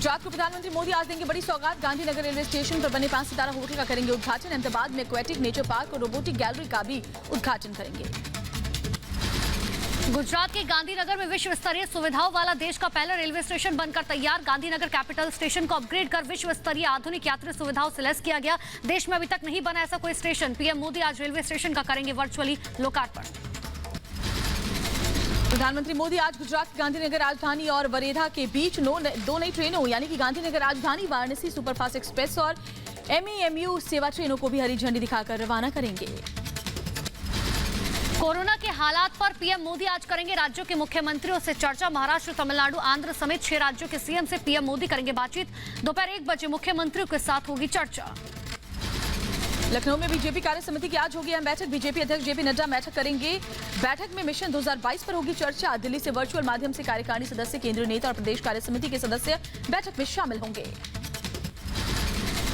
गुजरात को प्रधानमंत्री मोदी आज देंगे बड़ी सौगात। गांधीनगर रेलवे स्टेशन पर बने 5 सितारा होटल का करेंगे उद्घाटन। अहमदाबाद में एक्वेटिक नेचर पार्क और रोबोटिक गैलरी का भी उद्घाटन करेंगे। गुजरात के गांधीनगर में विश्व स्तरीय सुविधाओं वाला देश का पहला रेलवे स्टेशन बनकर तैयार। गांधीनगर कैपिटल स्टेशन को अपग्रेड कर विश्व स्तरीय आधुनिक यात्री सुविधाओं से लैस किया गया। देश में अभी तक नहीं बना ऐसा कोई स्टेशन। पीएम मोदी आज रेलवे स्टेशन का करेंगे वर्चुअली लोकार्पण। प्रधानमंत्री मोदी आज गुजरात की गांधीनगर राजधानी और वरेधा के बीच दो नई ट्रेनों यानी कि गांधीनगर राजधानी वाराणसी सुपरफास्ट एक्सप्रेस और एमईएमयू सेवा ट्रेनों को भी हरी झंडी दिखाकर रवाना करेंगे। कोरोना के हालात पर पीएम मोदी आज करेंगे राज्यों के मुख्यमंत्रियों से चर्चा। महाराष्ट्र, तमिलनाडु, आंध्र समेत 6 राज्यों के सीएम से पीएम मोदी करेंगे बातचीत। दोपहर 1 बजे मुख्यमंत्रियों के साथ होगी चर्चा। लखनऊ में बीजेपी कार्य समिति की आज होगी अहम बैठक। बीजेपी अध्यक्ष जेपी नड्डा बैठक करेंगे। बैठक में मिशन 2022 पर होगी चर्चा। दिल्ली से वर्चुअल माध्यम से कार्यकारिणी सदस्य, केंद्रीय नेता और प्रदेश कार्य समिति के सदस्य बैठक में शामिल होंगे।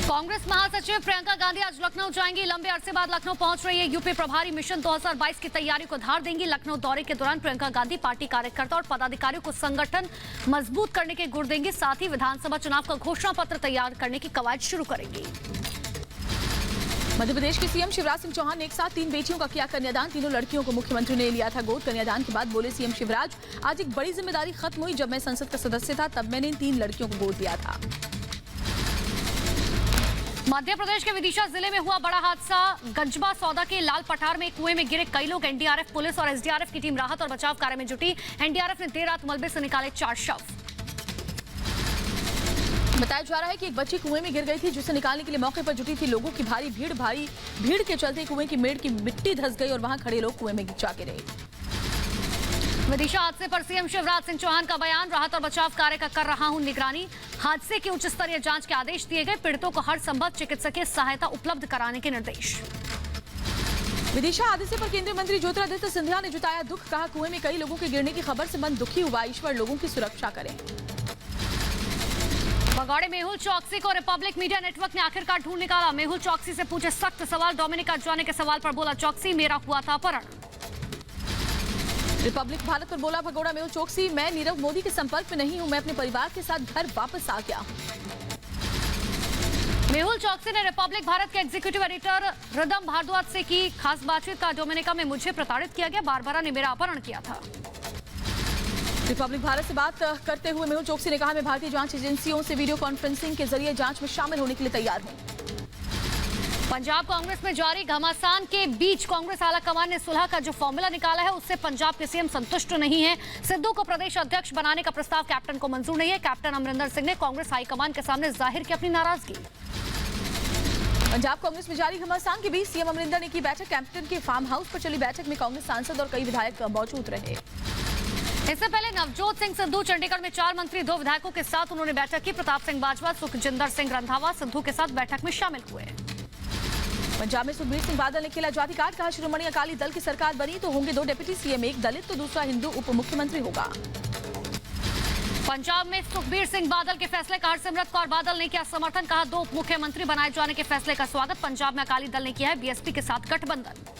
कांग्रेस महासचिव प्रियंका गांधी आज लखनऊ जाएंगी। लंबे अरसे बाद लखनऊ पहुंच रही है यूपी प्रभारी। मिशन 2022 की तैयारी को धार देंगी। लखनऊ दौरे के दौरान प्रियंका गांधी पार्टी कार्यकर्ता और पदाधिकारियों को संगठन मजबूत करने के गुर देंगी। साथ ही विधानसभा चुनाव का घोषणा पत्र तैयार करने की कवायद शुरू करेंगी। मध्य प्रदेश के सीएम शिवराज सिंह चौहान ने एक साथ 3 बेटियों का किया कन्यादान। तीनों लड़कियों को मुख्यमंत्री ने लिया था गोद। कन्यादान के बाद बोले सीएम शिवराज, आज एक बड़ी जिम्मेदारी खत्म हुई। जब मैं संसद का सदस्य था तब मैंने इन 3 लड़कियों को गोद दिया था। मध्य प्रदेश के विदिशा जिले में हुआ बड़ा हादसा। गंजबा सौदा के लाल पठार में कुएं में गिरे कई लोग। एनडीआरएफ, पुलिस और एसडीआरएफ की टीम राहत और बचाव कार्य में जुटी। एनडीआरएफ ने देर रात मलबे से निकाले 4 शव। बताया जा रहा है कि एक बच्ची कुएं में गिर गई थी, जिसे निकालने के लिए मौके पर जुटी थी लोगों की भारी भीड़ के चलते कुएं की मेड़ की मिट्टी धंस गई और वहां खड़े लोग कुएं में जा गिरे। विदिशा हादसे पर सीएम शिवराज सिंह चौहान का बयान। राहत और बचाव कार्य का कर रहा हूं निगरानी। हादसे की उच्च स्तरीय जांच के आदेश दिए गए। पीड़ितों को हर संभव चिकित्सकीय सहायता उपलब्ध कराने के निर्देश। विदिशा हादसे पर केंद्रीय मंत्री ज्योतिरादित्य सिंधिया ने जताया दुख। कहा, कुएं में कई लोगों के गिरने की खबर से मन दुखी हुआ। ईश्वर लोगों की सुरक्षा करें। भगौड़े मेहुल चौकसी को रिपब्लिक मीडिया नेटवर्क ने आखिरकार ढूंढ निकाला। मेहुल चौकसी से पूछे सख्त सवाल। डोमिनिक अजवाने के सवाल पर बोला, चौकसी मेरा हुआ था अपहरण। रिपब्लिक भारत पर बोला भगोड़ा मेहुल चौकसी, मैं नीरव मोदी के संपर्क में नहीं हूं। मैं अपने परिवार के साथ घर वापस आ गया। मेहुल चौकसी ने रिपब्लिक भारत के एग्जीक्यूटिव एडिटर रिदम भारद्वाज से की खास बातचीत। का डोमिनिका में मुझे प्रताड़ित किया गया। बारबारा ने मेरा अपहरण किया था। रिपब्लिक भारत से बात करते हुए मेहुल चौकसी ने कहा, मैं भारतीय जांच एजेंसियों से वीडियो कॉन्फ्रेंसिंग के जरिए जांच में शामिल होने के लिए तैयार हूं। पंजाब कांग्रेस में जारी घमासान के बीच कांग्रेस आलाकमान ने सुलह का जो फॉर्मूला निकाला है उससे पंजाब के सीएम संतुष्ट नहीं है। सिद्धू को प्रदेश अध्यक्ष बनाने का प्रस्ताव कैप्टन को मंजूर नहीं है। कैप्टन अमरिंदर सिंह ने कांग्रेस हाईकमान के सामने जाहिर की अपनी नाराजगी। पंजाब कांग्रेस में जारी घमासान के बीच सीएम अमरिंदर ने की बैठक। कैंपटन के फार्म हाउस पर चली बैठक में कांग्रेस सांसद और कई विधायक मौजूद रहे। इससे पहले नवजोत सिंह सिद्धू चंडीगढ़ में 4 मंत्री 2 विधायकों के साथ उन्होंने बैठक की। प्रताप सिंह बाजवा, सुखजिंदर सिंह रंधावा सिद्धू के साथ बैठक में शामिल हुए। पंजाब में सुखबीर सिंह बादल ने खेला जाति कार्ड। कहा, शिरोमणि अकाली दल की सरकार बनी तो होंगे 2 डिप्टी सीएम, एक दलित तो दूसरा हिंदू उप मुख्यमंत्री होगा। पंजाब में सुखबीर सिंह बादल के फैसले का हरसिमरत कौर बादल ने किया समर्थन। कहा, 2 उप मुख्यमंत्री बनाए जाने के फैसले का स्वागत। पंजाब में अकाली दल ने किया है बीएसपी के साथ गठबंधन।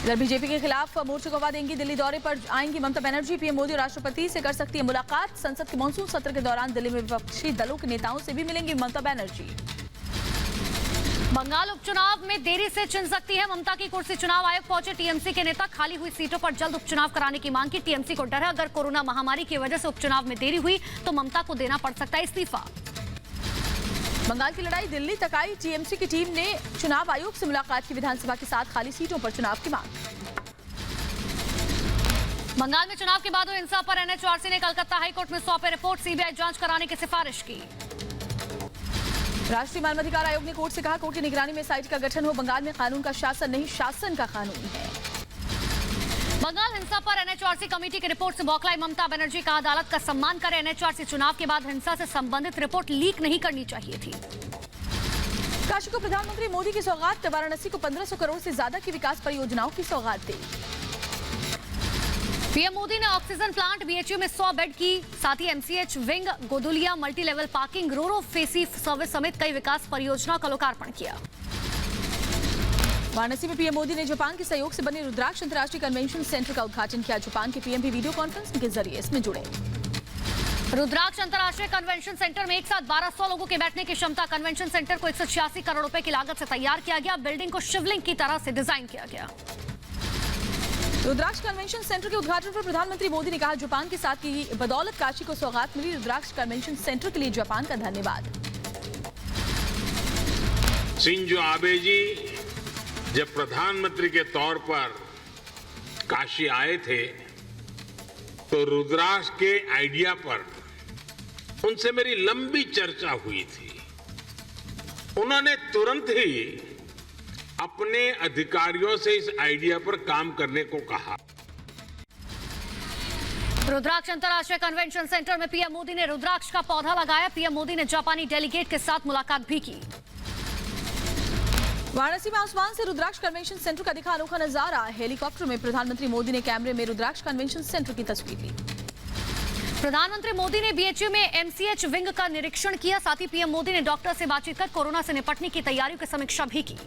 इधर बीजेपी के खिलाफ मोर्चे को हवा देंगी। दिल्ली दौरे पर आएंगी ममता बनर्जी। पीएम मोदी और राष्ट्रपति से कर सकती है मुलाकात। संसद के मानसून सत्र के दौरान दिल्ली में विपक्षी दलों के नेताओं से भी मिलेंगी ममता बनर्जी। बंगाल उपचुनाव में देरी से छिन सकती है ममता की कुर्सी। चुनाव आयोग पहुंचे टीएमसी के नेता। खाली हुई सीटों पर जल्द उपचुनाव कराने की मांग की। टीएमसी को डर है अगर कोरोना महामारी की वजह से उपचुनाव में देरी हुई तो ममता को देना पड़ सकता है इस्तीफा। बंगाल की लड़ाई दिल्ली तक आई। टीएमसी की टीम ने चुनाव आयोग से मुलाकात की। विधानसभा के साथ खाली सीटों पर चुनाव की मांग। बंगाल में चुनाव के बाद हुई हिंसा पर एनएचआरसी ने कलकत्ता हाईकोर्ट में सौंपे रिपोर्ट। सीबीआई जांच कराने की सिफारिश की। राष्ट्रीय मानवाधिकार आयोग ने कोर्ट से कहा, कोर्ट की निगरानी में एसआईटी का गठन हो। बंगाल में कानून का शासन नहीं, शासन का कानून है। बंगाल हिंसा पर एनएचआरसी कमेटी की रिपोर्ट से बौखलाई ममता बनर्जी। का अदालत का सम्मान करे। एनएचआरसी चुनाव के बाद हिंसा से संबंधित रिपोर्ट लीक नहीं करनी चाहिए थी। काशी को प्रधानमंत्री मोदी की सौगात। वाराणसी को 1500 करोड़ से ज्यादा की विकास परियोजनाओं की सौगात दी। पीएम मोदी ने ऑक्सीजन प्लांट बीएचयू में 100 बेड की, साथ ही MCH wing, Godowlia multi level parking, roro ferry service समेत कई विकास परियोजनाओं का लोकार्पण किया। वाराणसी में पीएम मोदी ने जापान के सहयोग से बने रुद्राक्ष अंतर्राष्ट्रीय कन्वेंशन सेंटर का उद्घाटन किया। जापान के पीएम भी वीडियो कॉन्फ्रेंसिंग के जरिए इसमें जुड़े। रुद्राक्ष अंतर्राष्ट्रीय कन्वेंशन सेंटर में एक साथ 1200 लोगों के बैठने की क्षमता। कन्वेंशन सेंटर को 186 करोड़ रुपए की लागत से तैयार किया गया। बिल्डिंग को शिवलिंग की तरह से डिजाइन किया गया। रुद्राक्ष कन्वेंशन सेंटर के उद्घाटन पर प्रधानमंत्री मोदी ने कहा, जापान के साथ की बदौलत काशी को सौगात मिली। रुद्राक्ष कन्वेंशन सेंटर के लिए जापान का धन्यवाद। शिंजो आबे जी जब प्रधानमंत्री के तौर पर काशी आए थे तो रुद्राक्ष के आइडिया पर उनसे मेरी लंबी चर्चा हुई थी। उन्होंने तुरंत ही अपने अधिकारियों से इस आइडिया पर काम करने को कहा। रुद्राक्ष अंतर्राष्ट्रीय कन्वेंशन सेंटर में पीएम मोदी ने रुद्राक्ष का पौधा लगाया। पीएम मोदी ने जापानी डेलीगेट के साथ मुलाकात भी की। वाराणसी में आसमान से रुद्राक्ष कन्वेंशन सेंटर का दिखा अनोखा नजारा। हेलीकॉप्टर में प्रधानमंत्री मोदी ने कैमरे में रुद्राक्ष कन्वेंशन सेंटर की तस्वीर ली। प्रधानमंत्री मोदी ने बीएचयू में एमसीएच विंग का निरीक्षण किया। साथ ही पीएम मोदी ने डॉक्टर से बातचीत कर कोरोना से निपटने की तैयारियों की समीक्षा भी की।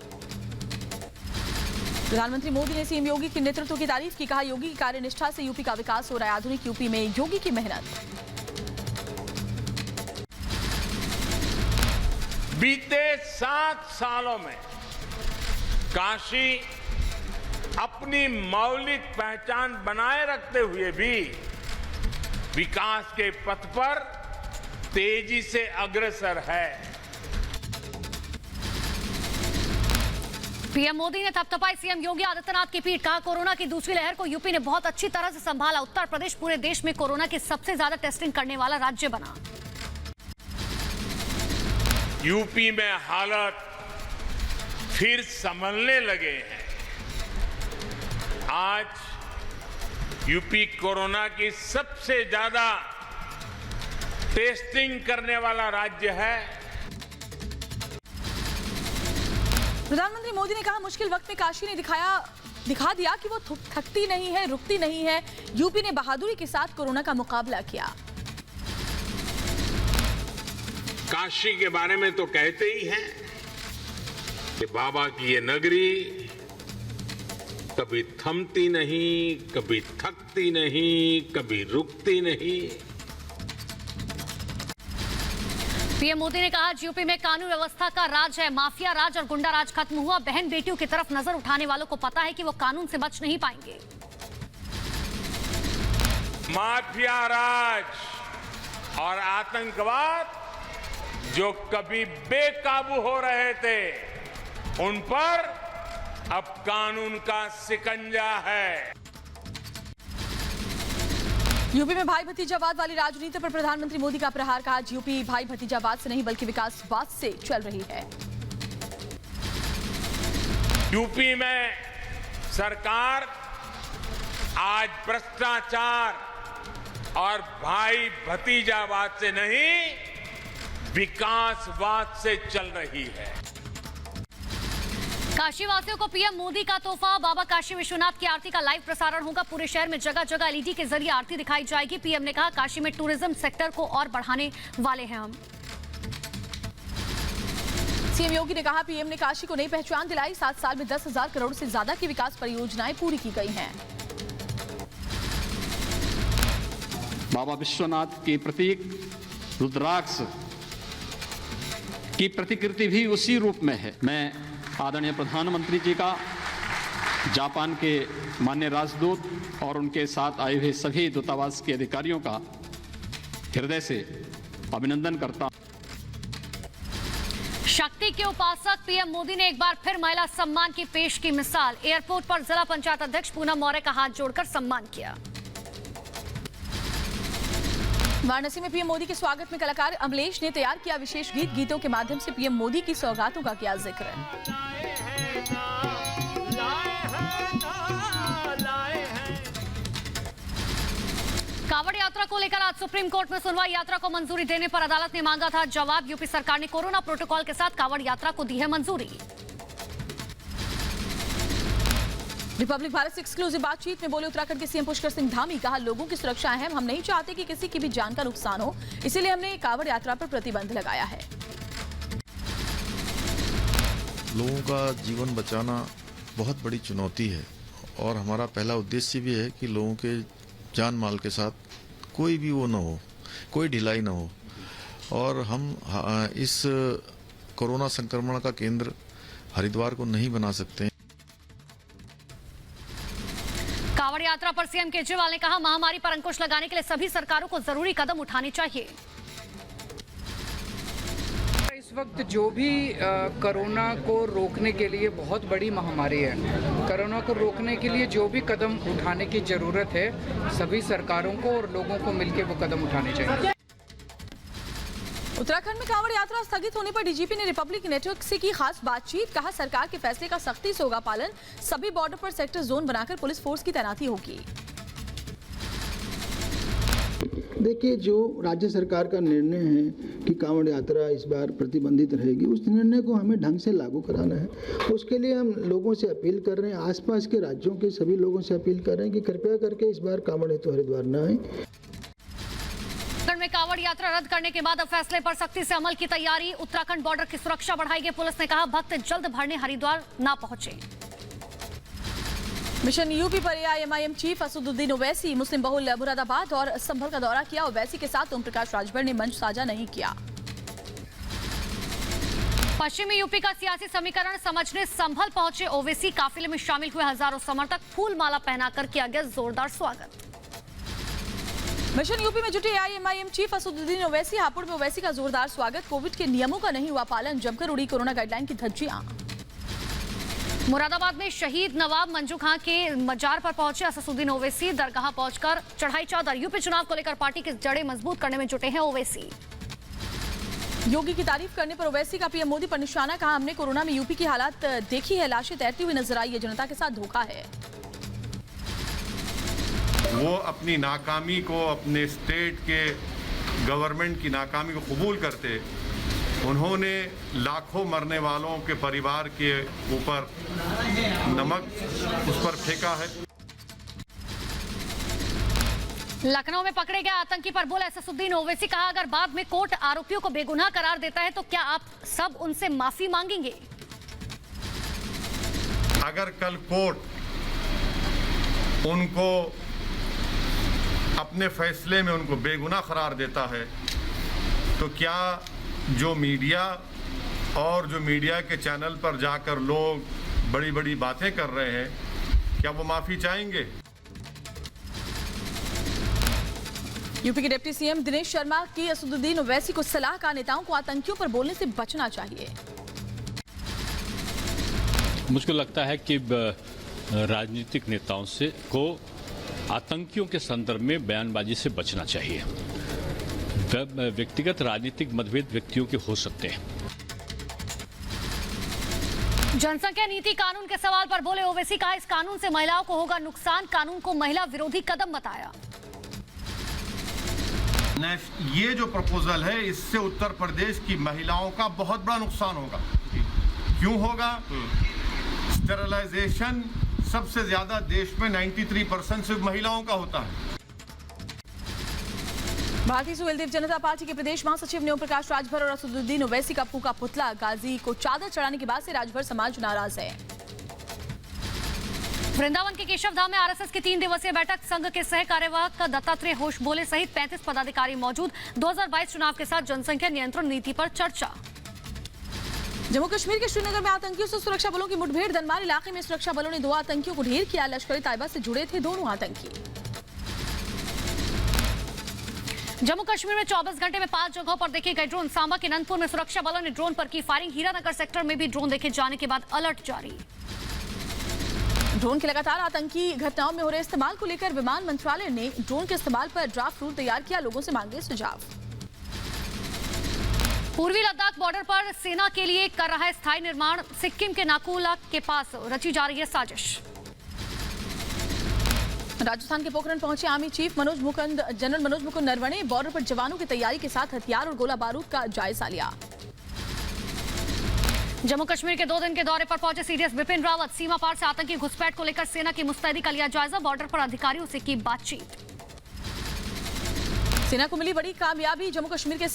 प्रधानमंत्री मोदी ने सीएम योगी के नेतृत्व की तारीफ की। कहा, योगी की कार्यनिष्ठा से यूपी का विकास हो रहा है। आधुनिक यूपी में योगी की मेहनत। बीते 7 सालों में काशी अपनी मौलिक पहचान बनाए रखते हुए भी विकास के पथ पर तेजी से अग्रसर है। पीएम मोदी ने थपथपाई सीएम योगी आदित्यनाथ की पीठ। कहा, कोरोना की दूसरी लहर को यूपी ने बहुत अच्छी तरह से संभाला। उत्तर प्रदेश पूरे देश में कोरोना की सबसे ज्यादा टेस्टिंग करने वाला राज्य बना। यूपी में हालत फिर संभलने लगे हैं। आज यूपी कोरोना की सबसे ज्यादा टेस्टिंग करने वाला राज्य है। प्रधानमंत्री मोदी ने कहा, मुश्किल वक्त में काशी ने दिखा दिया कि वो थकती नहीं है, रुकती नहीं है। यूपी ने बहादुरी के साथ कोरोना का मुकाबला किया। काशी के बारे में तो कहते ही हैं कि बाबा की ये नगरी कभी थमती नहीं, कभी थकती नहीं, कभी रुकती नहीं। पीएम मोदी ने कहा, यूपी में कानून व्यवस्था का राज है। माफिया राज और गुंडा राज खत्म हुआ। बहन बेटियों की तरफ नजर उठाने वालों को पता है कि वो कानून से बच नहीं पाएंगे। माफिया राज और आतंकवाद जो कभी बेकाबू हो रहे थे, उन पर अब कानून का शिकंजा है। यूपी में भाई भतीजावाद वाली राजनीति पर प्रधानमंत्री मोदी का प्रहार। कहा, यूपी भाई भतीजावाद से नहीं बल्कि विकासवाद से चल रही है। यूपी में सरकार आज भ्रष्टाचार और भाई भतीजावाद से नहीं, विकासवाद से चल रही है। काशीवासियों को पीएम मोदी का तोहफा। बाबा काशी विश्वनाथ की आरती का लाइव प्रसारण होगा। पूरे शहर में जगह जगह एलईडी के जरिए आरती दिखाई जाएगी। पीएम ने कहा, काशी में टूरिज्म सेक्टर को और बढ़ाने वाले हैं हम। सीएम योगी ने कहा, पीएम ने काशी को नई पहचान दिलाई। 7 साल में 10,000 करोड़ से ज्यादा की विकास परियोजनाएं पूरी की गई हैं। बाबा विश्वनाथ के प्रतीक रुद्राक्ष की प्रतिकृति भी उसी रूप में है। मैं आदरणीय प्रधानमंत्री जी का, जापान के माननीय राजदूत और उनके साथ आए हुए सभी दूतावास के अधिकारियों का हृदय से अभिनंदन करता हूं। शक्ति के उपासक पीएम मोदी ने एक बार फिर महिला सम्मान की पेश की मिसाल। एयरपोर्ट पर जिला पंचायत अध्यक्ष पूनम मौर्य का हाथ जोड़कर सम्मान किया। वाराणसी में पीएम मोदी के स्वागत में कलाकार अमलेश ने तैयार किया विशेष गीत। गीतों के माध्यम से पीएम मोदी की सौगातों का किया जिक्र। कांवड़ यात्रा को लेकर आज सुप्रीम कोर्ट में सुनवाई। यात्रा को मंजूरी देने पर अदालत ने मांगा था जवाब। यूपी सरकार ने कोरोना प्रोटोकॉल के साथ कांवड़ यात्रा को दी है मंजूरी। रिपब्लिक भारत से एक्सक्लूसिव बातचीत में बोले उत्तराखंड के सीएम पुष्कर सिंह धामी। कहा, लोगों की सुरक्षा अहम। हम नहीं चाहते कि किसी की भी जान का नुकसान हो, इसीलिए हमने कांवड़ यात्रा पर प्रतिबंध लगाया है। लोगों का जीवन बचाना बहुत बड़ी चुनौती है और हमारा पहला उद्देश्य भी है कि लोगों के जान माल के साथ कोई भी वो ना हो, कोई ढिलाई ना हो और हम इस कोरोना संक्रमण का केंद्र हरिद्वार को नहीं बना सकते। कांवड़ यात्रा पर सीएम केजरीवाल ने कहा, महामारी पर अंकुश लगाने के लिए सभी सरकारों को जरूरी कदम उठाने चाहिए। इस वक्त जो भी कोरोना को रोकने के लिए बहुत बड़ी महामारी है, कोरोना को रोकने के लिए जो भी कदम उठाने की जरूरत है, सभी सरकारों को और लोगों को मिलकर वो कदम उठाने चाहिए। उत्तराखंड में कांवड़ यात्रा स्थगित होने पर डीजीपी ने रिपब्लिक नेटवर्क से की खास बातचीत। कहा, सरकार के फैसले का सख्ती से होगा पालन। सभी बॉर्डर पर सेक्टर जोन बनाकर पुलिस फोर्स की तैनाती होगी। देखिए, जो राज्य सरकार का निर्णय है कि कांवड़ यात्रा इस बार प्रतिबंधित रहेगी, उस निर्णय को हमें ढंग से लागू कराना है। उसके लिए हम लोगों से अपील कर रहे हैं, आसपास के राज्यों के सभी लोगों से अपील कर रहे हैं कि कृपया करके इस बार कांवड़ हेतु हरिद्वार न आए। उत्तराखंड में कांवड़ यात्रा रद्द करने के बाद अब फैसले पर सख्ती से अमल की तैयारी। उत्तराखंड बॉर्डर की सुरक्षा बढ़ाई गई। पुलिस ने कहा, भक्त जल्द भरने हरिद्वार ना पहुंचे। मिशन यूपी पर एआईएमआईएम चीफ असदुद्दीन ओवैसी मुस्लिम बहुल मुरादाबाद और संभल का दौरा किया। ओवैसी के साथ ओम प्रकाश राजभर ने मंच साझा नहीं किया। पश्चिमी यूपी का सियासी समीकरण समझने संभल पहुंचे ओवैसी। काफिले में शामिल हुए हजारों समर्थक। फूल माला पहनाकर किया गया जोरदार स्वागत। मिशन यूपी में जुटे एआईएमआईएम चीफ असदुद्दीन ओवैसी। हापुड़ में ओवैसी का जोरदार स्वागत। कोविड के नियमों का नहीं हुआ पालन। जमकर उड़ी कोरोना गाइडलाइन की धज्जियां। मुरादाबाद में शहीद नवाब मंजू खां के मजार पर पहुंचे असदुद्दीन ओवैसी। दरगाह पहुंचकर चढ़ाई चादर। यूपी चुनाव को लेकर पार्टी की जड़ें मजबूत करने में जुटे हैं ओवैसी। योगी की तारीफ करने पर ओवैसी का पीएम मोदी पर निशाना। कहा, हमने कोरोना में यूपी की हालात देखी है। लाशें तैरती हुई नजर आई है। जनता के साथ धोखा है। वो अपनी नाकामी को, अपने स्टेट के गवर्नमेंट की नाकामी को कबूल करते। उन्होंने लाखों मरने वालों के परिवार के ऊपर नमक उस पर फेंका है। लखनऊ में पकड़े गए आतंकी पर बोले असदुद्दीन ओवैसी। कहा, अगर बाद में कोर्ट आरोपियों को बेगुनाह करार देता है तो क्या आप सब उनसे माफी मांगेंगे? अगर कल कोर्ट उनको अपने फैसले में उनको बेगुनाह करार देता है तो क्या जो मीडिया और जो मीडिया के चैनल पर जाकर लोग बड़ी बड़ी बातें कर रहे हैं, क्या वो माफी चाहेंगे? यूपी के डिप्टी सीएम दिनेश शर्मा की असदुद्दीन ओवैसी को सलाह। का नेताओं को आतंकियों पर बोलने से बचना चाहिए। मुझको लगता है कि राजनीतिक नेताओं से को आतंकियों के संदर्भ में बयानबाजी से बचना चाहिए। व्यक्तिगत राजनीतिक मतभेद व्यक्तियों के हो सकते हैं। जनसंख्या नीति कानून के सवाल पर बोले ओवैसी। कहा, इस कानून से महिलाओं को होगा नुकसान। कानून को महिला विरोधी कदम बताया। ये जो प्रपोजल है, इससे उत्तर प्रदेश की महिलाओं का बहुत बड़ा नुकसान होगा। क्यों होगा? स्टेरिलाइजेशन सबसे ज्यादा देश में 93% सिर्फ महिलाओं का होता है। भारतीय सुहेलदेव जनता पार्टी के प्रदेश महासचिव ने ओम प्रकाश राजभर और असदुद्दीन ओवैसी का फूका पुतला। गाजी को चादर चढ़ाने के बाद से राजभर समाज नाराज है। वृंदावन के केशव धाम में आरएसएस की 3 दिवसीय बैठक। संघ के सह कार्यवाहक दत्तात्रेय होश बोले सहित 35 पदाधिकारी मौजूद। 2022 चुनाव के साथ जनसंख्या नियंत्रण नीति पर चर्चा। जम्मू कश्मीर के श्रीनगर में आतंकियों से सुरक्षा बलों की मुठभेड़। दनमार इलाके में सुरक्षा बलों ने 2 आतंकियों को ढेर किया। लश्कर तैयबा से जुड़े थे दोनों आतंकी। जम्मू कश्मीर में 24 घंटे में 5 जगहों पर देखे गए ड्रोन। सांबा के नंदपुर में सुरक्षा बलों ने ड्रोन पर की फायरिंग। हीरानगर सेक्टर में भी ड्रोन देखे जाने के बाद अलर्ट जारी। ड्रोन के लगातार आतंकी घटनाओं में हो रहे इस्तेमाल को लेकर विमान मंत्रालय ने ड्रोन के इस्तेमाल पर ड्राफ्ट रूल तैयार किया। लोगों से मांगे सुझाव। पूर्वी लद्दाख बॉर्डर पर सेना के लिए कर रहा है स्थायी निर्माण। सिक्किम के नाकुला के पास रची जा रही है साजिश। राजस्थान के पोखरण पहुंचे army chief general Manoj Mukund Naravane. Border पर जवानों की तैयारी के साथ हथियार और गोला बारूद का जायजा लिया। जम्मू कश्मीर के 2 दिन के दौरे पर पहुंचे सीडीएस बिपिन रावत। सीमा पार से आतंकी घुसपैठ को लेकर सेना की मुस्तैदी का लिया जायजा। बॉर्डर पर अधिकारियों से की बातचीत। सेना को मिली बड़ी कामयाबी। जम्मू कश्मीर के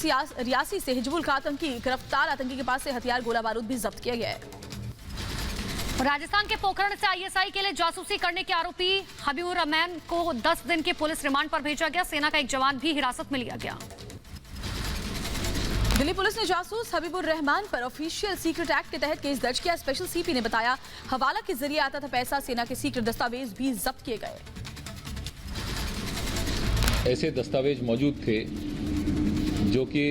रियासी से हिजबुल का गिरफ्तार आतंकी के पास से हथियार गोला बारूद भी जब्त किया गया है। राजस्थान के पोखरण से आईएसआई के लिए जासूसी करने के आरोपी हबीबुर रहमान को 10 दिन के पुलिस रिमांड पर भेजा गया। सेना का एक जवान भी हिरासत में लिया गया। दिल्ली पुलिस ने जासूस हबीबुर रहमान पर ऑफिशियल सीक्रेट एक्ट के तहत केस दर्ज किया। स्पेशल सीपी ने बताया हवाला के जरिए आता था पैसा। सेना के सीक्रेट दस्तावेज भी जब्त किए गए। ऐसे दस्तावेज मौजूद थे जो कि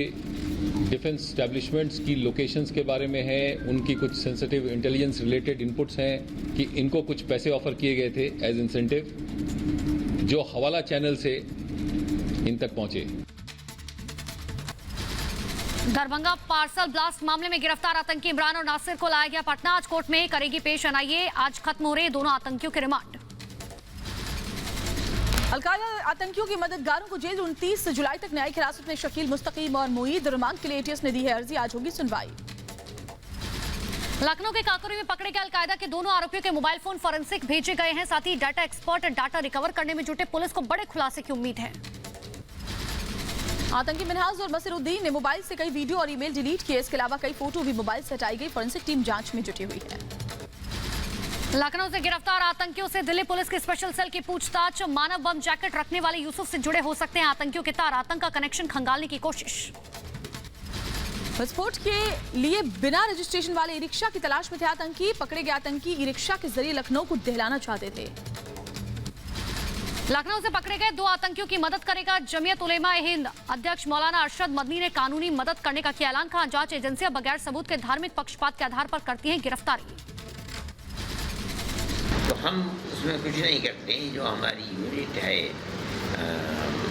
डिफेंस एस्टैब्लिशमेंट्स की लोकेशंस के बारे में है, उनकी कुछ सेंसिटिव इंटेलिजेंस रिलेटेड इनपुट्स हैं कि इनको कुछ पैसे ऑफर किए गए थे एज इंसेंटिव, जो हवाला चैनल से इन तक पहुंचे। दरभंगा पार्सल ब्लास्ट मामले में गिरफ्तार आतंकी इमरान और नासिर को लाया गया पटना। आज कोर्ट में करेगी पेश एनआईए। आज खत्म हो रहे दोनों आतंकियों के रिमांड। अलकायदा आतंकियों के मददगारों को जेल 29 जुलाई तक न्यायिक हिरासत में शकील, मुस्तकीम और मुईद। रिमांड के लिए एटीएस ने दी है अर्जी। आज होगी सुनवाई। लखनऊ के काकोरी में पकड़े गए अलकायदा के दोनों आरोपियों के मोबाइल फोन फॉरेंसिक भेजे गए हैं। साथ ही डाटा एक्सपर्ट डाटा रिकवर करने में जुटे। पुलिस को बड़े खुलासे की उम्मीद है। आतंकी मिनहाज और मसीरुद्दीन ने मोबाइल से कई वीडियो और ईमेल डिलीट किए। इसके अलावा कई फोटो भी मोबाइल से हटाई गई। फॉरेंसिक टीम जांच में जुटी हुई है। लखनऊ से गिरफ्तार आतंकियों से दिल्ली पुलिस की स्पेशल सेल की पूछताछ। मानव बम जैकेट रखने वाले यूसुफ से जुड़े हो सकते हैं आतंकियों के तार। आतंक का कनेक्शन खंगालने की कोशिश। विस्फोट के लिए बिना रजिस्ट्रेशन वाले ई रिक्शा की तलाश में थे आतंकी। पकड़े गए आतंकी ई रिक्शा के जरिए लखनऊ को दहलाना चाहते थे। लखनऊ से पकड़े गए दो आतंकियों की मदद करेगा जमीयत उलेमा ए हिंद। अध्यक्ष मौलाना अरशद मदनी ने कानूनी मदद करने का किया ऐलान। कहा जांच एजेंसियां बगैर सबूत के धार्मिक पक्षपात के आधार पर करती हैं गिरफ्तारी। तो हम उसमें कुछ नहीं करते हैं। जो हमारी यूनिट है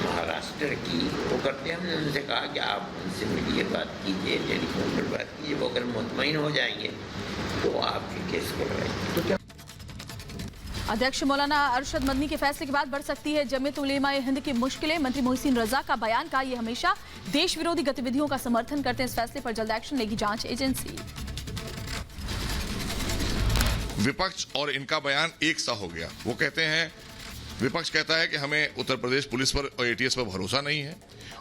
महाराष्ट्र की, वो करते हैं। हमने उनसे कहा कि आप उनसे मिलिए, बात कीजिए, टेलीफोन पर बात कीजिए। वो अगर मुतमईन हो जाएंगे तो आपके केस करवाएंगे। तो क्या अध्यक्ष मौलाना अरशद मदनी के फैसले के बाद बढ़ सकती है जमीयत उलेमा ए हिंद की मुश्किलें। मंत्री मोहसिन रजा का बयान का ये हमेशा देश विरोधी गतिविधियों का समर्थन करते हैं। इस फैसले पर जल्द एक्शन लेगी जांच एजेंसी। विपक्ष और इनका बयान एक सा हो गया। वो कहते हैं, विपक्ष कहता है कि हमें उत्तर प्रदेश पुलिस पर और एटीएस पर भरोसा नहीं है,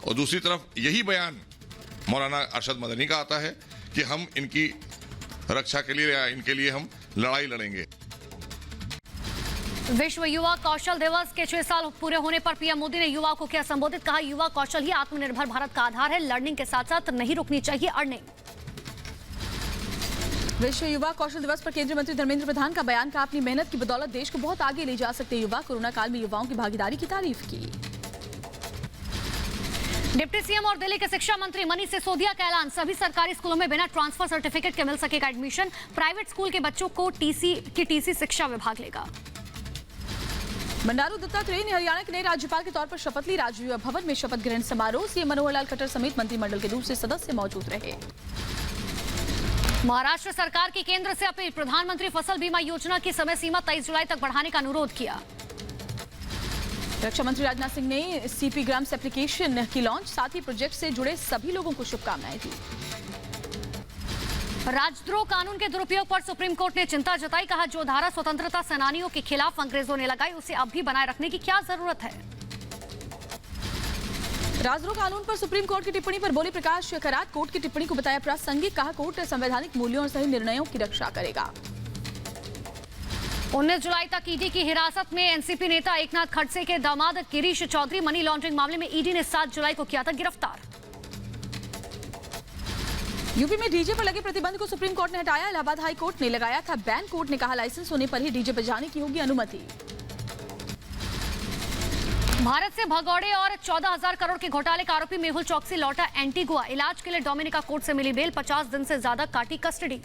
और दूसरी तरफ यही बयान मौलाना अरशद मदनी का आता है कि हम इनकी रक्षा के लिए या इनके लिए हम लड़ाई लड़ेंगे। विश्व युवा कौशल दिवस के 6 साल पूरे होने पर पीएम मोदी ने युवाओं को किया संबोधित। कहा युवा कौशल ही आत्मनिर्भर भारत का आधार है। लर्निंग के साथ साथ नहीं रुकनी चाहिए अर्निंग। विश्व युवा कौशल दिवस पर केंद्रीय मंत्री धर्मेंद्र प्रधान का बयान। का अपनी मेहनत की बदौलत देश को बहुत आगे ले जा सकते युवा। कोरोना काल में युवाओं की भागीदारी की तारीफ की। डिप्टी सीएम और दिल्ली के शिक्षा मंत्री मनीष सिसोदिया का ऐलान। सभी सरकारी स्कूलों में बिना ट्रांसफर सर्टिफिकेट के मिल सकेगा एडमिशन। प्राइवेट स्कूल के बच्चों को टीसी शिक्षा विभाग लेगा। बंडारू दत्तात्रेय ने हरियाणा के नए राज्यपाल के तौर पर शपथ ली। राजभवन भवन में शपथ ग्रहण समारोह। सीएम मनोहर लाल खट्टर समेत मंत्रिमंडल के दूसरे सदस्य मौजूद रहे। महाराष्ट्र सरकार की केंद्र से अपील। प्रधानमंत्री फसल बीमा योजना की समय सीमा 23 जुलाई तक बढ़ाने का अनुरोध किया। रक्षा मंत्री राजनाथ सिंह ने सीपी ग्राम्स एप्लीकेशन की लॉन्च। साथ ही प्रोजेक्ट से जुड़े सभी लोगों को शुभकामनाएं दी। राजद्रोह कानून के दुरुपयोग पर सुप्रीम कोर्ट ने चिंता जताई। कहा जो धारा स्वतंत्रता सेनानियों के खिलाफ अंग्रेजों ने लगाई उसे अब भी बनाए रखने की क्या जरूरत है। राजद्रोह कानून पर सुप्रीम कोर्ट की टिप्पणी पर बोले प्रकाश करात। कोर्ट की टिप्पणी को बताया प्रासंगिक। कहा कोर्ट संवैधानिक मूल्यों और सही निर्णयों की रक्षा करेगा। 19 जुलाई तक ईडी की हिरासत में एनसीपी नेता एकनाथ खड़से के दामाद गिरीश चौधरी। मनी लॉन्ड्रिंग मामले में ईडी ने 7 जुलाई को किया था गिरफ्तार। यूपी में डीजे पर लगे प्रतिबंध को सुप्रीम कोर्ट ने हटाया। इलाहाबाद हाई कोर्ट ने लगाया था बैन। कोर्ट ने कहा लाइसेंस होने पर ही डीजे पर जाने की होगी अनुमति। भारत से भगौड़े और 14,000 करोड़ के घोटाले का आरोपी मेहुल चौकसी लौटा एंटीगुआ। इलाज के लिए डोमिनिका कोर्ट से मिली बेल। 50 दिन से ज्यादा काटी कस्टडी।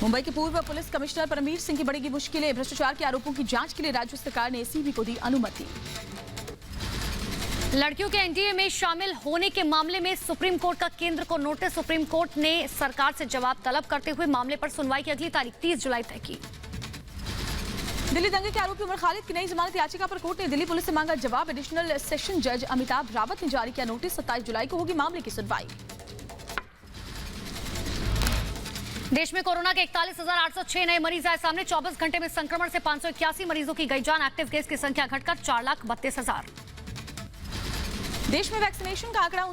मुंबई के पूर्व पुलिस कमिश्नर परमवीर सिंह की बढ़ेगी मुश्किलें। भ्रष्टाचार के आरोपों की जांच के लिए राज्य सरकार ने एसीबी को दी अनुमति। लड़कियों के एनडीए में शामिल होने के मामले में सुप्रीम कोर्ट का केंद्र को नोटिस। सुप्रीम कोर्ट ने सरकार से जवाब तलब करते हुए मामले पर सुनवाई की अगली तारीख 30 जुलाई तय की। दिल्ली दंगे के आरोपी उमर खालिद की नई जमानत याचिका पर कोर्ट ने दिल्ली पुलिस से मांगा जवाब। एडिशनल सेशन जज अमिताभ रावत ने जारी किया नोटिस। 27 जुलाई को होगी मामले की सुनवाई। देश में कोरोना के 41,806 नए मरीज आए सामने। 24 घंटे में संक्रमण से 581 मरीजों की गई जान। एक्टिव केस की संख्या घटकर 4,32,000। देश में वैक्सीनेशन का आंकड़ा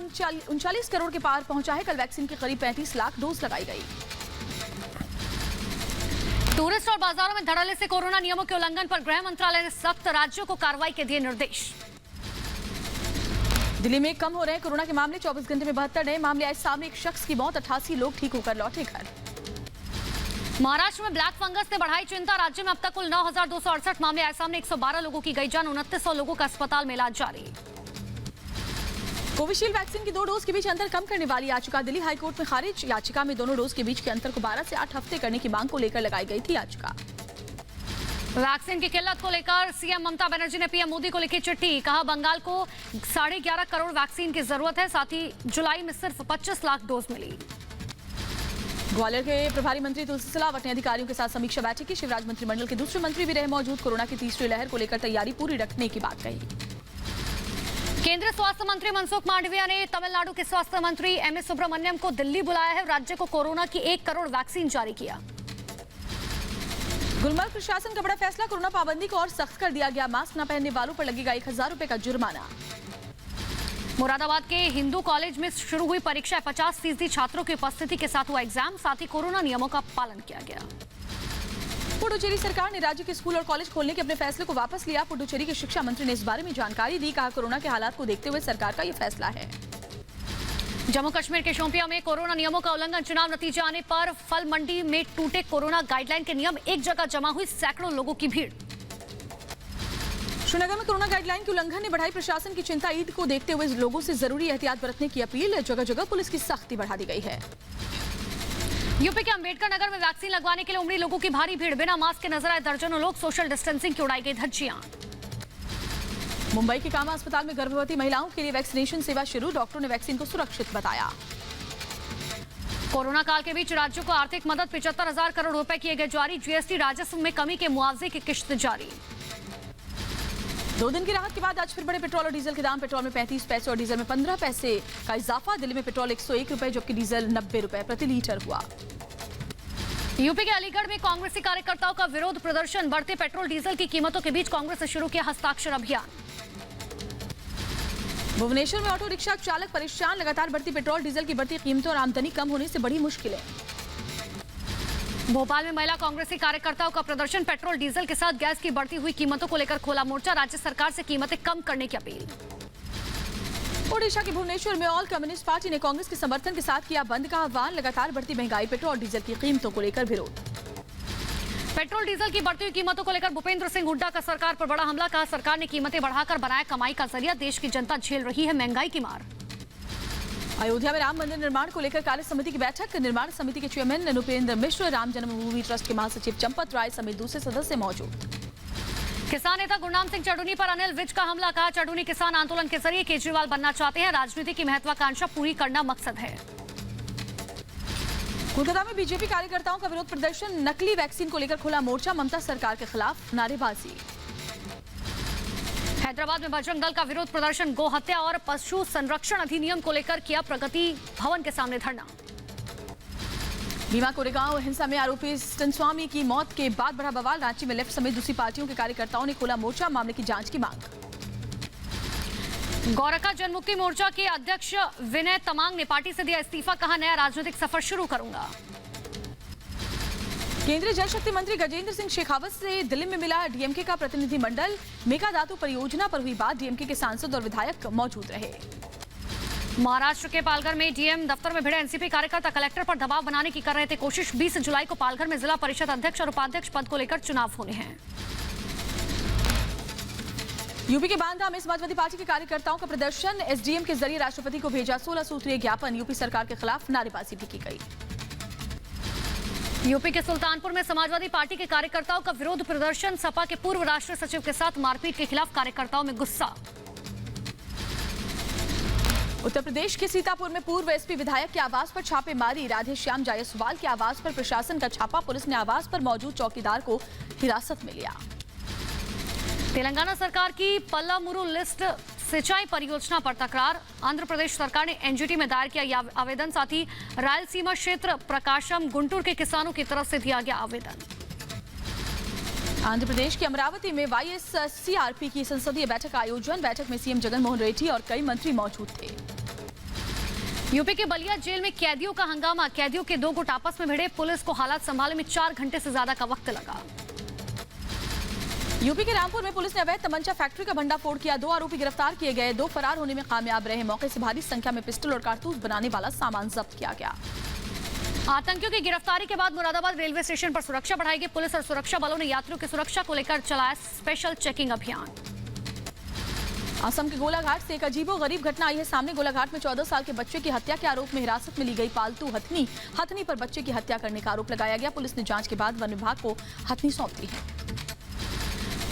39 करोड़ के पार पहुंचा है। कल वैक्सीन की करीब 35 लाख डोज लगाई गई। टूरिस्ट और बाजारों में धड़ल्ले से कोरोना नियमों के उल्लंघन पर गृह मंत्रालय ने सख्त राज्यों को कार्रवाई के दिए निर्देश। दिल्ली में कम हो रहे हैं कोरोना के मामले, 24 घंटे में 72 नए मामले आए सामने, एक शख्स की मौत, 88 लोग ठीक होकर लौटे घर। महाराष्ट्र में ब्लैक फंगस ने बढ़ाई चिंता, राज्य में अब तक कुल 9,268 मामले आए सामने, 112 लोगों की गई जान, 2900 लोगों का अस्पताल में इलाज जारी। कोविशील्ड वैक्सीन की 2 डोज के बीच अंतर कम करने वाली याचिका दिल्ली हाईकोर्ट में खारिज। याचिका में दोनों डोज के बीच के अंतर को 12 से 8 हफ्ते करने की मांग को लेकर लगाई गई थी याचिका। वैक्सीन की किल्लत को लेकर सीएम ममता बनर्जी ने पीएम मोदी को लिखी चिट्ठी, कहा बंगाल को 11.5 करोड़ वैक्सीन की जरूरत है, साथ ही जुलाई में सिर्फ 25 लाख डोज मिली। ग्वालियर के प्रभारी मंत्री तुलसी सिलावट ने अधिकारियों के साथ समीक्षा बैठक की, शिवराज मंत्रिमंडल के दूसरे मंत्री भी रहे मौजूद, कोरोना की तीसरी लहर को लेकर तैयारी पूरी रखने की बात कही। केंद्रीय स्वास्थ्य मंत्री मनसुख मांडविया ने तमिलनाडु के स्वास्थ्य मंत्री एमए सुब्रमण्यम को दिल्ली बुलाया है, राज्य को कोरोना की 1 करोड़ वैक्सीन जारी किया। गुलमर्ग प्रशासन का बड़ा फैसला, कोरोना पाबंदी को और सख्त कर दिया गया, मास्क न पहनने वालों पर लगेगा 1000 रुपए का जुर्माना। मुरादाबाद के हिंदू कॉलेज में शुरू हुई परीक्षा, 50% छात्रों की उपस्थिति के साथ हुआ एग्जाम, साथ ही कोरोना नियमों का पालन किया गया। पुडुचेरी सरकार ने राज्य के स्कूल और कॉलेज खोलने के अपने फैसले को वापस लिया। पुडुचेरी के शिक्षा मंत्री ने इस बारे में जानकारी दी, कहा कोरोना के हालात को देखते हुए सरकार का यह फैसला है। जम्मू कश्मीर के शोपियां में कोरोना नियमों का उल्लंघन, चुनाव नतीजे आने पर फल मंडी में टूटे कोरोना गाइडलाइन के नियम, एक जगह जमा हुई सैकड़ों लोगों की भीड़। श्रीनगर में कोरोना गाइडलाइन के उल्लंघन ने बढ़ाई प्रशासन की चिंता, ईद को देखते हुए लोगों से जरूरी एहतियात बरतने की अपील, जगह जगह पुलिस की सख्ती बढ़ा दी गई है। यूपी के अंबेडकर नगर में वैक्सीन लगवाने के लिए उमड़ी लोगों की भारी भीड़, बिना मास्क के नजर आए दर्जनों लोग, सोशल डिस्टेंसिंग की उड़ाई गई धज्जियां। मुंबई के कामा अस्पताल में गर्भवती महिलाओं के लिए वैक्सीनेशन सेवा शुरू, डॉक्टरों ने वैक्सीन को सुरक्षित बताया। कोरोना काल के बीच राज्यों को आर्थिक मदद 75,000 करोड़ रुपए किए गए जारी, जीएसटी राजस्व में कमी के मुआवजे की किश्त जारी। 2 दिन की राहत के बाद आज फिर बढ़े पेट्रोल और डीजल के दाम, पेट्रोल में 35 पैसे और डीजल में 15 पैसे का इजाफा, दिल्ली में पेट्रोल 101 रुपए जबकि डीजल 90 रुपए प्रति लीटर हुआ। यूपी के अलीगढ़ में कांग्रेसी कार्यकर्ताओं का विरोध प्रदर्शन, बढ़ते पेट्रोल डीजल की कीमतों के बीच कांग्रेस ने शुरू किया हस्ताक्षर अभियान। भुवनेश्वर में ऑटो रिक्शा चालक परेशान, लगातार बढ़ती पेट्रोल डीजल की बढ़ती कीमतों और आमदनी कम होने से बड़ी मुश्किलें। भोपाल में महिला कांग्रेसी कार्यकर्ताओं का प्रदर्शन, पेट्रोल डीजल के साथ गैस की बढ़ती हुई कीमतों को लेकर खोला मोर्चा, राज्य सरकार से कीमतें कम करने की अपील। ओडिशा के भुवनेश्वर में ऑल कम्युनिस्ट पार्टी ने कांग्रेस के समर्थन के साथ किया बंद का आह्वान, लगातार बढ़ती महंगाई, पेट्रोल डीजल की कीमतों को लेकर विरोध। पेट्रोल डीजल की बढ़ती हुई कीमतों को लेकर भूपेंद्र सिंह हुड्डा का सरकार पर बड़ा हमला, कहा सरकार ने कीमतें बढ़ाकर बनाया कमाई का जरिया, देश की जनता झेल रही है महंगाई की मार। अयोध्या में राम मंदिर निर्माण को लेकर कार्य समिति की बैठक, निर्माण समिति के चेयरमैन नुपेंद्र मिश्र, राम जन्मभूमि ट्रस्ट के महासचिव चंपत राय समेत दूसरे सदस्य मौजूद। किसान नेता गुरनाम सिंह चढ़ूनी पर अनिल विज का हमला, कहा चढ़ूनी किसान आंदोलन के जरिए केजरीवाल बनना चाहते हैं, राजनीति की महत्वाकांक्षा पूरी करना मकसद है। कोलकाता में बीजेपी कार्यकर्ताओं का विरोध प्रदर्शन, नकली वैक्सीन को लेकर खुला मोर्चा, ममता सरकार के खिलाफ नारेबाजी। हैदराबाद में बजरंग दल का विरोध प्रदर्शन, गो हत्या और पशु संरक्षण अधिनियम को लेकर किया प्रगति भवन के सामने धरना। भीमा कोरेगांव हिंसा में आरोपी स्टनस्वामी की मौत के बाद बढ़ा बवाल, रांची में लेफ्ट समेत दूसरी पार्टियों के कार्यकर्ताओं ने खोला मोर्चा, मामले की जांच की मांग। गौरखा जनमुक्ति मोर्चा के अध्यक्ष विनय तमांग ने पार्टी से दिया इस्तीफा, कहा नया राजनीतिक सफर शुरू करूंगा। केंद्रीय जल शक्ति मंत्री गजेंद्र सिंह शेखावत से दिल्ली में मिला डीएमके का प्रतिनिधिमंडल, मेकादातु परियोजना पर हुई बात, डीएमके के सांसद और विधायक मौजूद रहे। महाराष्ट्र के पालघर में डीएम दफ्तर में भिड़े एनसीपी कार्यकर्ता कलेक्टर पर दबाव बनाने की कर रहे थे कोशिश, 20 जुलाई को पालघर में जिला परिषद अध्यक्ष और उपाध्यक्ष पद को लेकर चुनाव होने हैं। यूपी के बांदा में समाजवादी पार्टी के कार्यकर्ताओं का प्रदर्शन, एसडीएम के जरिए राष्ट्रपति को भेजा 16 सूत्रीय ज्ञापन, यूपी सरकार के खिलाफ नारेबाजी भी की गई। यूपी के सुल्तानपुर में समाजवादी पार्टी के कार्यकर्ताओं का विरोध प्रदर्शन, सपा के पूर्व राष्ट्रीय सचिव के साथ मारपीट के खिलाफ कार्यकर्ताओं में गुस्सा। उत्तर प्रदेश के सीतापुर में पूर्व एसपी विधायक के आवास पर छापेमारी, राधेश्याम जायसवाल के आवास पर प्रशासन का छापा, पुलिस ने आवास पर मौजूद चौकीदार को हिरासत में लिया। तेलंगाना सरकार की पल्लामुरु लिस्ट सिंचाई परियोजना पर तकरार, आंध्र प्रदेश सरकार ने एनजीटी में दायर किया आवेदन, साथ ही रायलसीमा क्षेत्र प्रकाशम गुंटूर के किसानों की तरफ से दिया गया आवेदन। आंध्र प्रदेश के अमरावती में वाईएससीआरपी की संसदीय बैठक का आयोजन, बैठक में सीएम जगनमोहन रेड्डी और कई मंत्री मौजूद थे। यूपी के बलिया जेल में कैदियों का हंगामा, कैदियों के दो गुट आपस में भिड़े, पुलिस को हालात संभालने में 4 घंटे से ज्यादा का वक्त लगा। यूपी के रामपुर में पुलिस ने अवैध तमंचा फैक्ट्री का भंडाफोड़ किया, 2 आरोपी गिरफ्तार किए गए, 2 फरार होने में कामयाब रहे। मौके से भारी संख्या में पिस्टल और कारतूस बनाने वाला सामान जब्त किया गया। आतंकियों की गिरफ्तारी के बाद मुरादाबाद रेलवे स्टेशन पर सुरक्षा बढ़ाई गई। पुलिस और सुरक्षा बलों ने यात्रियों की सुरक्षा को लेकर चलाया स्पेशल चेकिंग अभियान। असम के गोलाघाट से एक अजीबोगरीब घटना आई है सामने। गोलाघाट में 14 साल के बच्चे की हत्या के आरोप में हिरासत में ली गई पालतू हथनी पर बच्चे की हत्या करने का आरोप लगाया गया। पुलिस ने जांच के बाद वन विभाग को हथनी सौंप दी है।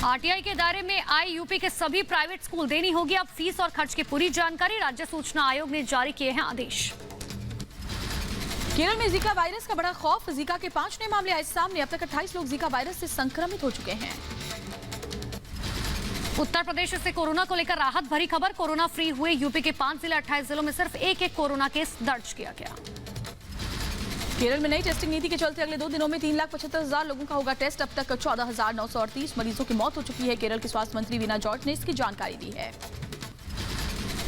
आरटीआई के दायरे में आई यूपी के सभी प्राइवेट स्कूल देनी होगी अब फीस और खर्च की पूरी जानकारी। राज्य सूचना आयोग ने जारी किए हैं आदेश। केरल में जीका वायरस का बड़ा खौफ, जीका के 5 नए मामले आए सामने। अब तक 28 लोग जीका वायरस से संक्रमित हो चुके हैं। उत्तर प्रदेश से कोरोना को लेकर राहत भरी खबर, कोरोना फ्री हुए यूपी के 5 जिले, 28 जिलों में सिर्फ एक कोरोना केस दर्ज किया गया। केरल में नई टेस्टिंग नीति के चलते अगले 2 दिनों में 3,75,000 लोगों का होगा टेस्ट। अब तक 14,938 मरीजों की मौत हो चुकी है। केरल के स्वास्थ्य मंत्री वीना जॉर्ज ने इसकी जानकारी दी है।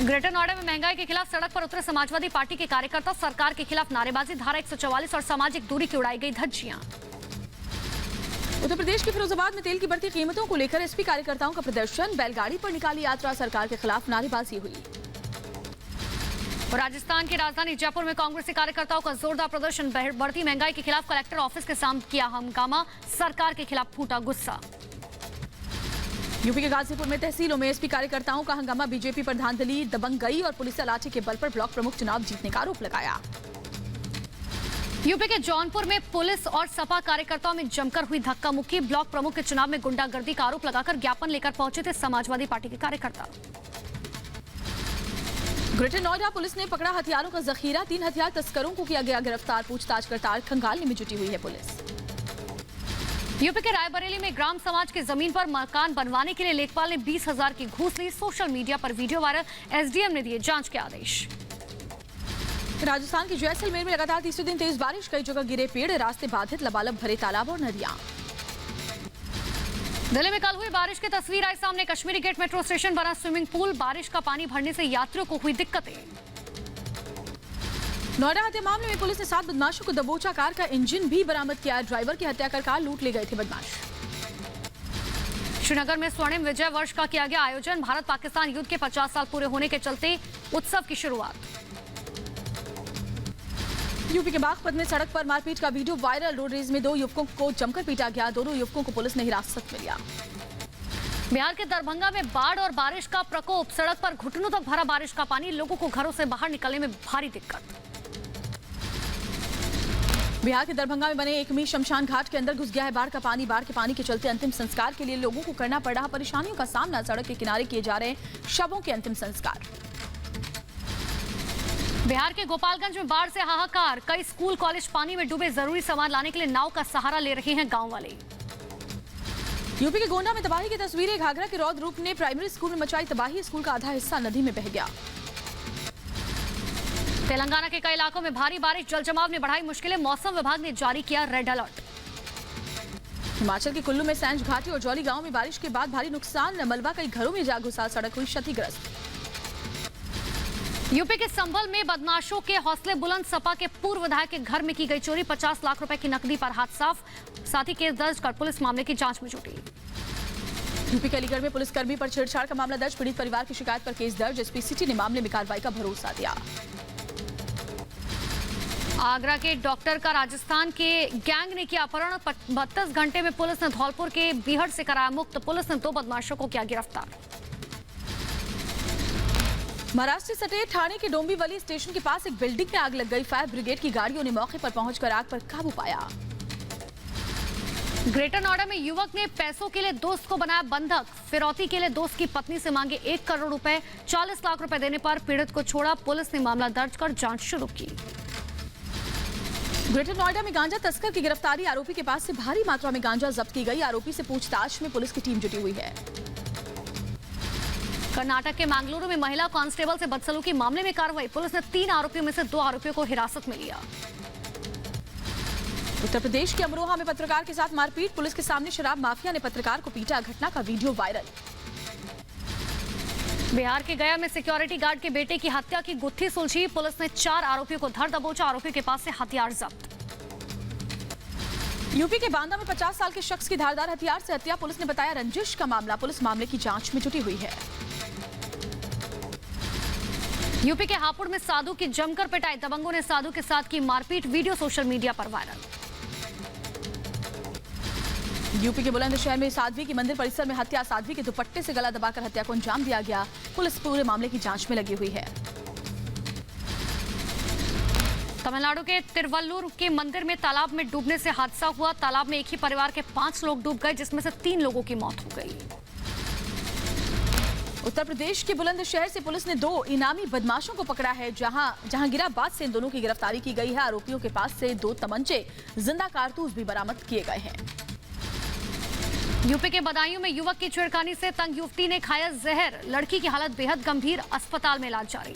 ग्रेटर नोएडा में महंगाई के खिलाफ सड़क पर उतरे समाजवादी पार्टी के कार्यकर्ता, सरकार के खिलाफ नारेबाजी, धारा 144 और सामाजिक दूरी की उड़ाई गई धज्जियां। उत्तर प्रदेश के फिरोजाबाद में तेल की बढ़ती कीमतों को लेकर एसपी कार्यकर्ताओं का प्रदर्शन, बैलगाड़ी पर निकाली यात्रा, सरकार के खिलाफ नारेबाजी हुई। और राजस्थान की राजधानी जयपुर में कांग्रेसी कार्यकर्ताओं का जोरदार प्रदर्शन, बढ़ती महंगाई के खिलाफ कलेक्टर ऑफिस के सामने किया हंगामा, सरकार के खिलाफ फूटा गुस्सा। यूपी के गाजीपुर में तहसीलों में एसपी कार्यकर्ताओं का हंगामा, बीजेपी पर धांधली, दबंगई और पुलिस लाठी के बल पर ब्लॉक प्रमुख चुनाव जीतने का आरोप लगाया। यूपी के जौनपुर में पुलिस और सपा कार्यकर्ताओं में जमकर हुई धक्का मुक्की, ब्लॉक प्रमुख के चुनाव में गुंडागर्दी का आरोप लगाकर ज्ञापन लेकर पहुंचे थे समाजवादी पार्टी के कार्यकर्ता। ग्रेटर नोएडा पुलिस ने पकड़ा हथियारों का जखीरा, 3 हथियार तस्करों को किया गया गिरफ्तार, पूछताछ करताल खंगालने में जुटी हुई है पुलिस। यूपी के रायबरेली में ग्राम समाज की जमीन पर मकान बनवाने के लिए लेखपाल ने 20,000 की घूस ली, सोशल मीडिया पर वीडियो वायरल, एसडीएम ने दिए जांच के आदेश। राजस्थान के जैसलमेर में लगातार तीसरे दिन तेज बारिश, कई जगह गिरे पेड़, रास्ते बाधित, लबालब भरे तालाब और नदियां। दिल्ली में कल हुई बारिश की तस्वीर आई सामने, कश्मीरी गेट मेट्रो स्टेशन बना स्विमिंग पूल, बारिश का पानी भरने से यात्रियों को हुई दिक्कतें। नोएडा हत्या मामले में पुलिस ने 7 बदमाशों को दबोचा, कार का इंजन भी बरामद किया, ड्राइवर की हत्या कर कार लूट ले गए थे बदमाश। श्रीनगर में स्वर्णिम विजय वर्ष का किया गया आयोजन, भारत पाकिस्तान युद्ध के 50 साल पूरे होने के चलते उत्सव की शुरुआत। यूपी के बागपत में सड़क पर मारपीट का वीडियो वायरल, रोड रेज में 2 युवकों को जमकर पीटा गया, दोनों युवकों को पुलिस ने हिरासत में लिया। बिहार के दरभंगा में बाढ़ और बारिश का प्रकोप, सड़क पर घुटनों तक भरा बारिश का पानी, लोगों को घरों से बाहर निकलने में भारी दिक्कत। बिहार के दरभंगा में बने एकमी शमशान घाट के अंदर घुस गया है बाढ़ का पानी, बाढ़ के पानी के चलते अंतिम संस्कार के लिए लोगों को करना पड़ रहा परेशानियों का सामना, सड़क के किनारे किए जा रहे शवों के अंतिम संस्कार। बिहार के गोपालगंज में बाढ़ से हाहाकार, कई स्कूल कॉलेज पानी में डूबे, जरूरी सामान लाने के लिए नाव का सहारा ले रहे हैं गांव वाले। यूपी के गोंडा में तबाही की तस्वीरें, घाघरा के रौद्र रूप ने प्राइमरी स्कूल में मचाई तबाही, स्कूल का आधा हिस्सा नदी में बह गया। तेलंगाना के कई इलाकों में भारी बारिश, जलजमाव ने बढ़ाई मुश्किलें, मौसम विभाग ने जारी किया रेड अलर्ट। हिमाचल के कुल्लू में सैंज घाटी और जौली गांव में बारिश के बाद भारी नुकसान, मलबा कई घरों में जा घुसा, सड़क हुई क्षतिग्रस्त। यूपी के संभल में बदमाशों के हौसले बुलंद, सपा के पूर्व विधायक के घर में की गई चोरी, 50 लाख रुपए की नकदी पर हाथ साफ, साथ ही केस दर्ज कर पुलिस मामले की जांच में जुटी। यूपी के अलीगढ़ में पुलिसकर्मी पर छेड़छाड़ का मामला दर्ज, पीड़ित परिवार की शिकायत पर केस दर्ज, एसपी सिटी ने मामले में कार्रवाई का भरोसा दिया। आगरा के डॉक्टर का राजस्थान के गैंग ने किया अपहरण, 32 घंटे में पुलिस ने धौलपुर के बीहड़ से कराया मुक्त, पुलिस ने 2 बदमाशों को किया गिरफ्तार। महाराष्ट्र से सटे ठाणे के डोंबिवली स्टेशन के पास एक बिल्डिंग में आग लग गई, फायर ब्रिगेड की गाड़ियों ने मौके पर पहुंचकर आग पर काबू पाया। ग्रेटर नोएडा में युवक ने पैसों के लिए दोस्त को बनाया बंधक, फिरौती के लिए दोस्त की पत्नी से मांगे 1 करोड़ रुपए, 40 लाख रुपए देने पर पीड़ित को छोड़ा, पुलिस ने मामला दर्ज कर जांच शुरू की। ग्रेटर नोएडा में गांजा तस्कर की गिरफ्तारी, आरोपी के पास से भारी मात्रा में गांजा जब्त की गई, आरोपी से पूछताछ में पुलिस की टीम जुटी हुई है। कर्नाटक के मंगलुरु में महिला कांस्टेबल से बदसलूकी मामले में कार्रवाई, पुलिस ने 3 आरोपियों में से 2 आरोपियों को हिरासत में लिया। उत्तर प्रदेश के अमरोहा में पत्रकार के साथ मारपीट, पुलिस के सामने शराब माफिया ने पत्रकार को पीटा, घटना का वीडियो वायरल। बिहार के गया में सिक्योरिटी गार्ड के बेटे की हत्या की गुत्थी सुलझी। पुलिस ने 4 आरोपियों को धर दबोचा। आरोपियों के पास से हथियार जब्त। यूपी के बांदा में 50 साल के शख्स की धारदार हथियार से हत्या। पुलिस ने बताया रंजिश का मामला। पुलिस मामले की जांच में जुटी हुई है। यूपी के हापुड़ में साधु की जमकर पिटाई। दबंगों ने साधु के साथ की मारपीट। वीडियो सोशल मीडिया पर वायरल। यूपी के बुलंदशहर में साध्वी की मंदिर परिसर में हत्या। साध्वी के दुपट्टे से गला दबाकर हत्या को अंजाम दिया गया। पुलिस पूरे मामले की जांच में लगी हुई है। तमिलनाडु के तिरुवल्लुर के मंदिर में तालाब में डूबने से हादसा हुआ। तालाब में एक ही परिवार के 5 लोग डूब गए, जिसमें से 3 लोगों की मौत हो गई। उत्तर प्रदेश के बुलंदशहर से पुलिस ने 2 इनामी बदमाशों को पकड़ा है। जहांगीराबाद से इन दोनों की गिरफ्तारी की गई है। आरोपियों के पास से 2 तमंचे, जिंदा कारतूस भी बरामद किए गए हैं। यूपी के बदायूं में युवक की छेड़खानी से तंग युवती ने खाया जहर। लड़की की हालत बेहद गंभीर। अस्पताल में इलाज जारी।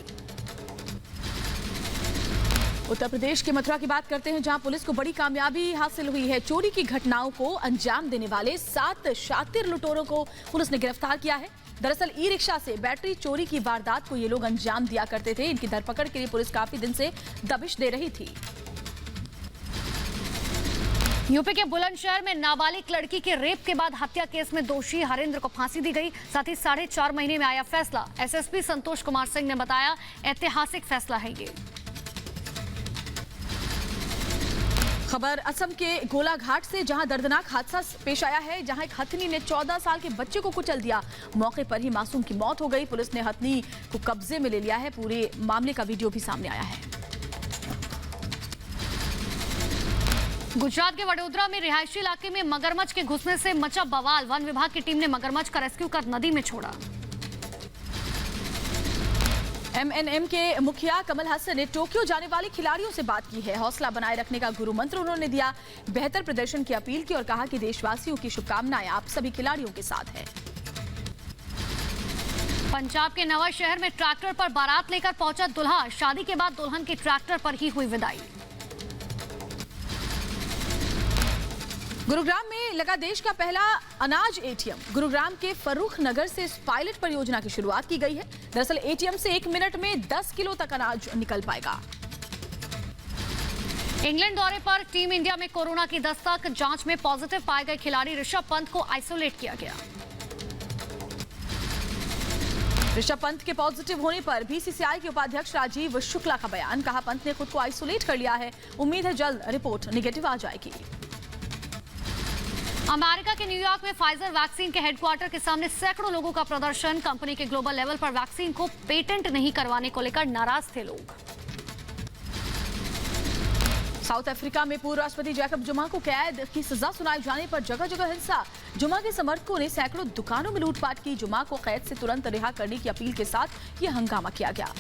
उत्तर प्रदेश के मथुरा की बात करते हैं, जहां पुलिस को बड़ी कामयाबी हासिल हुई है। चोरी की घटनाओं को अंजाम देने वाले 7 शातिर लुटेरों को पुलिस ने गिरफ्तार किया है। दरअसल ई रिक्शा से बैटरी चोरी की वारदात को ये लोग अंजाम दिया करते थे। इनकी धरपकड़ के लिए पुलिस काफी दिन से दबिश दे रही थी। यूपी के बुलंदशहर में नाबालिग लड़की के रेप के बाद हत्या केस में दोषी हरेंद्र को फांसी दी गई। साथ ही 4.5 महीने में आया फैसला। एसएसपी संतोष कुमार सिंह ने बताया, ऐतिहासिक फैसला है ये। खबर असम के गोलाघाट से, जहां दर्दनाक हादसा पेश आया है, जहां एक हथनी ने 14 साल के बच्चे को कुचल दिया। मौके पर ही मासूम की मौत हो गई। पुलिस ने हथनी को कब्जे में ले लिया है। पूरे मामले का वीडियो भी सामने आया है। गुजरात के वडोदरा में रिहायशी इलाके में मगरमच्छ के घुसने से मचा बवाल। वन विभाग की टीम ने मगरमच्छ का रेस्क्यू कर नदी में छोड़ा। एमएनएम के मुखिया कमल हसन ने टोक्यो जाने वाले खिलाड़ियों से बात की है। हौसला बनाए रखने का गुरु मंत्र उन्होंने दिया। बेहतर प्रदर्शन की अपील की और कहा कि देशवासियों की शुभकामनाएं आप सभी खिलाड़ियों के साथ है। पंजाब के नवा शहर में ट्रैक्टर पर बारात लेकर पहुंचा दुल्हा। शादी के बाद दुल्हन की ट्रैक्टर पर ही हुई विदाई। गुरुग्राम में लगा देश का पहला अनाज एटीएम। गुरुग्राम के फर्रुख नगर से इस पायलट परियोजना की शुरुआत की गई है। दरअसल एटीएम से 1 मिनट में 10 किलो तक अनाज निकल पाएगा। इंग्लैंड दौरे पर टीम इंडिया में कोरोना की दस्तक। जांच में पॉजिटिव पाए गए खिलाड़ी ऋषभ पंत को आइसोलेट किया गया। ऋषभ पंत के पॉजिटिव होने पर बीसीसीआई के उपाध्यक्ष राजीव शुक्ला का बयान। कहा, पंत ने खुद को आइसोलेट कर लिया है। उम्मीद है जल्द रिपोर्ट नेगेटिव आ जाएगी। अमेरिका के न्यूयॉर्क में फाइजर वैक्सीन के हेडक्वार्टर के सामने सैकड़ों लोगों का प्रदर्शन। कंपनी के ग्लोबल लेवल पर वैक्सीन को पेटेंट नहीं करवाने को लेकर नाराज थे लोग। साउथ अफ्रीका में पूर्व राष्ट्रपति जैकब जुमा को कैद की सजा सुनाए जाने पर जगह जगह हिंसा। जुमा के समर्थकों ने सैकड़ों दुकानों में लूटपाट की। जुमा को कैद से तुरंत रिहा करने की अपील के साथ यह हंगामा किया गया।